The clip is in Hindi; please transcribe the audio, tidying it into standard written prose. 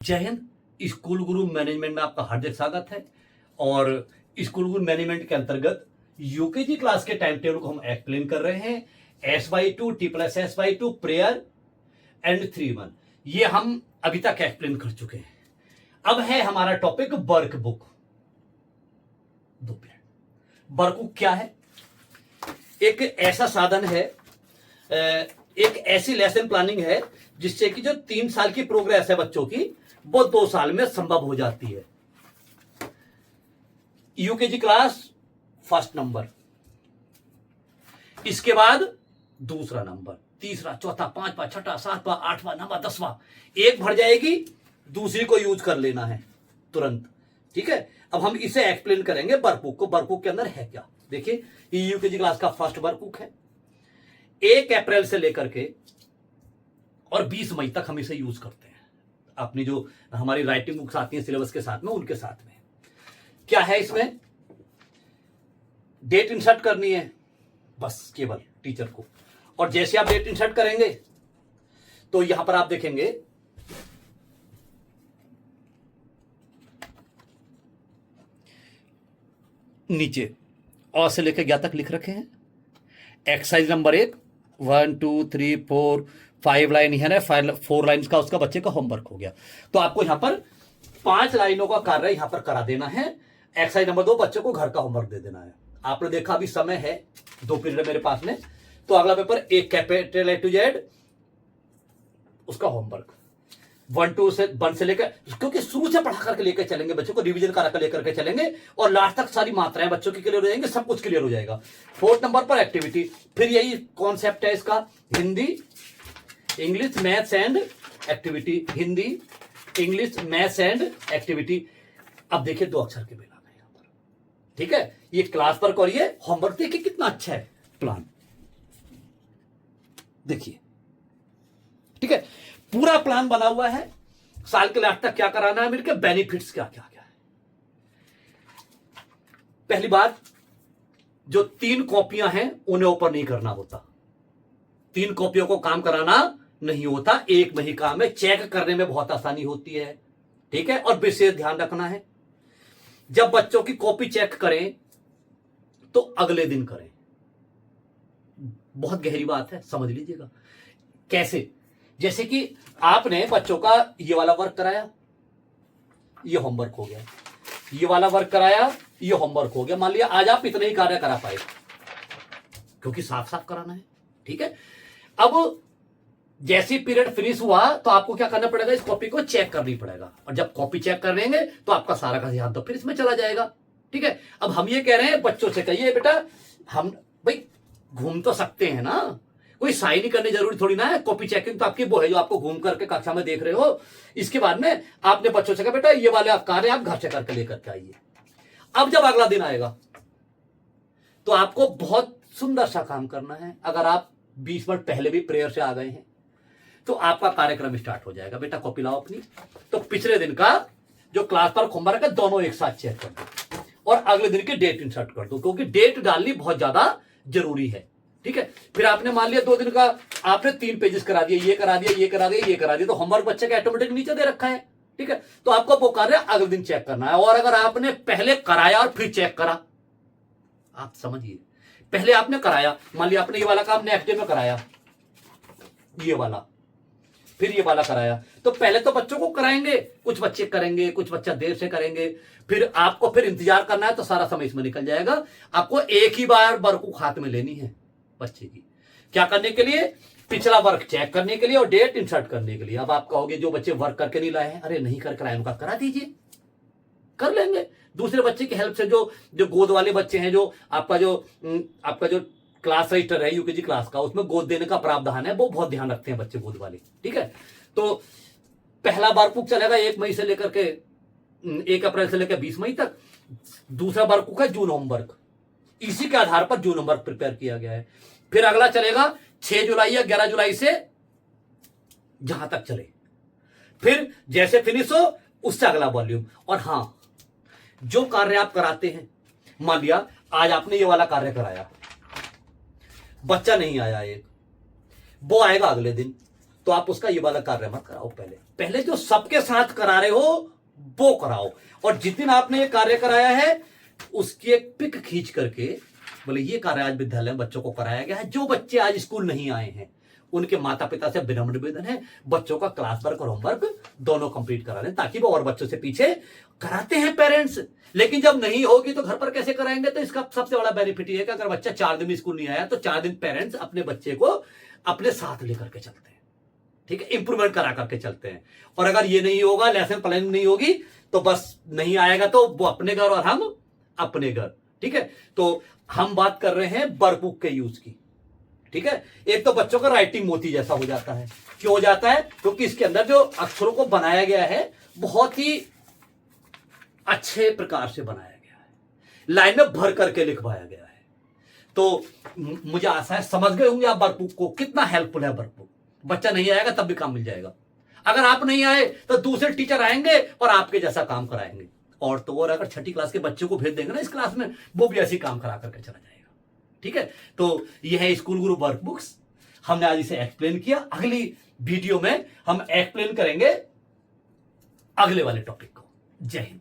जय हिंद। स्कूल गुरु मैनेजमेंट में आपका हार्दिक स्वागत है। और स्कूल गुरु मैनेजमेंट के अंतर्गत यूकेजी क्लास के टाइम टेबल को हम एक्सप्लेन कर रहे हैं। S/2 T+S/2 प्रेयर एंड 3-1 ये हम अभी तक एक्सप्लेन कर चुके हैं। अब है हमारा topic work book. 2 minute. Work book क्या है? एक ऐसा साधन है, एक ऐसी लेसन प्लानिंग है जिससे कि जो 3 साल की प्रोग्रेस है बच्चों की वो 2 साल में संभव हो जाती है। यूकेजी क्लास फर्स्ट नंबर, इसके बाद दूसरा नंबर, तीसरा, चौथा, पांचवा, छठा, सातवां, आठवां, नौवां, 10वां एक भर जाएगी, दूसरी को यूज कर लेना है तुरंत। ठीक है, अब हम इसे एक्सप्लेन करेंगे वर्कबुक को। वर्कबुक के अंदर है क्या? देखिए, ये यूकेजी क्लास का फर्स्ट वर्कबुक है। 1 अप्रैल से लेकर के और 20 मई तक हम इसे यूज करते हैं। अपनी जो हमारी राइटिंग बुक्स आती हैं सिलेबस के साथ में, उनके साथ में क्या है, इसमें डेट इंसर्ट करनी है बस केवल टीचर को। और जैसे आप डेट इंसर्ट करेंगे तो यहां पर आप देखेंगे नीचे और से लेकर 11 तक लिख रखे हैं। एक्सरसाइज नंबर 1 1 2 3 4 5 लाइन है ना, 4 लाइन का उसका बच्चे का होमवर्क हो गया। तो आपको यहां पर 5 लाइनों का कार्य यहां पर करा देना है। एक्सरसाइज नंबर 2 बच्चों को घर का होमवर्क दे देना है। आपने देखा अभी समय है 2 पीरियड मेरे पास में, तो अगला पेपर एक कैपिटल A to Z उसका होमवर्क 1 से लेकर, क्योंकि शुरू से पढ़ा करके लेकर चलेंगे बच्चों को, रिवीजन करा कर लेकर के चलेंगे और लास्ट तक सारी मात्राएं बच्चों की क्लियर हो जाएंगे, सब कुछ क्लियर हो जाएगा। 4th नंबर पर एक्टिविटी, फिर यही कॉन्सेप्ट है इसका, Hindi, English, maths and activity. Hindi, English, maths and activity. अब देखिए 2 अक्षर के बिना यहां पर, ठीक है, ये क्लास वर्क और ये होमवर्क। देखिए कितना अच्छा है प्लान, देखिए, ठीक है, पूरा प्लान बना हुआ है। साल के लास्ट तक क्या कराना है, मिलकर बेनिफिट्स क्या क्या क्या है। पहली बात, जो 3 कॉपियां हैं उन्हें ऊपर नहीं करना होता। 3 कॉपियों को काम कराना नहीं होता, एक में ही काम है। चेक करने में बहुत आसानी होती है, ठीक है। और विशेष ध्यान रखना है, जब बच्चों की कॉपी चेक करें तो अगले दिन करें। बहुत गहरी बात है, समझ लीजिएगा। कैसे? जैसे कि आपने बच्चों का ये वाला वर्क कराया, ये होमवर्क हो गया, ये वाला वर्क कराया, ये होमवर्क हो गया। मान लिया आज आप इतने ही कार्य करा पाए क्योंकि साफ साफ कराना है, ठीक है। अब जैसे पीरियड फिनिश हुआ तो आपको क्या करना पड़ेगा, इस कॉपी को चेक करनी पड़ेगा। और जब कॉपी चेक कर लेंगे तो आपका सारा का ध्यान तो फिर इसमें चला जाएगा, ठीक है। अब हम ये कह रहे हैं बच्चों से, कहिए बेटा हम भाई घूम तो सकते हैं ना, कोई साइन ही करनी जरूरी थोड़ी ना है। कॉपी चेकिंग तो आपकी वो है जो आपको घूम करके कक्षा में देख रहे हो। इसके बाद में आपने बच्चों से कहा बेटा ये वाले कार्य आप घर से करके लेकर के आइए। अब जब अगला दिन आएगा तो आपको बहुत सुंदर सा काम करना है। अगर आप 20 मिनट पहले भी प्रेयर से आ गए हैं तो आपका कार्यक्रम स्टार्ट हो जाएगा। बेटा कॉपी लाओ अपनी, तो पिछले दिन का जो क्लास पर होमवर्क है दोनों एक साथ चेक कर दो और अगले दिन की डेट इंसर्ट कर दो, क्योंकि डेट डालनी बहुत ज्यादा जरूरी है, ठीक है। फिर आपने मान लिया 2 दिन का आपने 3 पेजेस करा दिए, ये करा दिया, ये करा दिया, ये करा दिया, तो होमवर्क बच्चे का ऑटोमेटिक नीचे दे रखा है, ठीक है। तो आपको वो कार्य अगले दिन चेक करना है। और अगर आपने पहले कराया और फिर चेक करा, आप समझिए, पहले आपने कराया, मान लिया आपने ये वाला काम नेक्स्ट डे में कराया, ये वाला, फिर ये वाला कराया, तो पहले तो बच्चों को कराएंगे, कुछ बच्चे करेंगे, कुछ बच्चा देर से करेंगे, फिर आपको फिर इंतजार करना है, तो सारा समय इसमें निकल जाएगा। आपको एक ही बार वर्क हाथ में लेनी है बच्चे की, क्या करने के लिए, पिछला वर्क चेक करने के लिए और डेट इंसर्ट करने के लिए। अब आप कहोगे जो बच्चे वर्क करके नहीं लाए हैं, अरे नहीं कर कराए उनका करा दीजिए, कर लेंगे दूसरे बच्चे की हेल्प से। जो गोद वाले बच्चे हैं, जो आपका जो क्लास रजिस्टर है यूकेजी क्लास का, उसमें गोद देने का प्रावधान है, वो बहुत ध्यान रखते हैं बच्चे गोद वाले, ठीक है। तो पहला वर्कबुक चलेगा 1 मई से लेकर के 1 अप्रैल से लेकर 20 मई तक। दूसरा वर्कबुक है जून होमवर्क, इसी के आधार पर जून होमवर्क प्रिपेयर किया गया है। फिर अगला चलेगा 6 जुलाई या 11 जुलाई से जहां तक चले, फिर जैसे फिनिश हो उससे अगला वॉल्यूम। और हां, जो कार्य आप कराते हैं, मान लिया आज आपने ये वाला कार्य कराया, बच्चा नहीं आया एक, वो आएगा अगले दिन, तो आप उसका ये वाला कार्य मत कराओ। पहले पहले जो सबके साथ करा रहे हो वो कराओ, और जिस दिन आपने ये कार्य कराया है उसकी एक पिक खींच करके बोले ये कार्य आज विद्यालय में बच्चों को कराया गया है। जो बच्चे आज स्कूल नहीं आए हैं उनके माता पिता से विनम्र निवेदन है बच्चों का क्लास वर्क और होमवर्क दोनों कंप्लीट करा लें, ताकि वो और बच्चों से पीछे कराते हैं पेरेंट्स। लेकिन जब नहीं होगी तो घर पर कैसे कराएंगे? तो इसका सबसे बड़ा बेनिफिट ये है कि अगर बच्चा 4 दिन स्कूल नहीं आया तो 4 दिन पेरेंट्स अपने बच्चे को अपने साथ लेकर के चलते हैं, ठीक है, इंप्रूवमेंट करा करके चलते हैं। और अगर ये नहीं होगा, लेसन प्लानिंग नहीं होगी, तो बस नहीं आएगा तो वो अपने घर और हम अपने घर, ठीक है। तो हम बात कर रहे हैं वर्कबुक के यूज की, ठीक है। एक तो बच्चों का राइटिंग मोती जैसा हो जाता है। क्यों हो जाता है? क्योंकि इसके अंदर जो अक्षरों को बनाया गया है बहुत ही अच्छे प्रकार से बनाया गया है, लाइन में भर करके लिखवाया गया है। तो मुझे आशा है समझ गए होंगे आप वर्कबुक को, कितना हेल्पफुल है वर्कबुक। बच्चा नहीं आएगा तब भी काम मिल जाएगा, अगर आप नहीं आए तो दूसरे टीचर आएंगे और आपके जैसा काम कराएंगे। और तो और अगर 6ठी क्लास के बच्चों को भेज देंगे ना इस क्लास में, वो भी ऐसी काम करा करके चला जाएगा, ठीक है। तो यह है स्कूल गुरु वर्कबुक्स, हमने आज इसे एक्सप्लेन किया। अगली वीडियो में हम एक्सप्लेन करेंगे अगले वाले टॉपिक को। जय हिंद।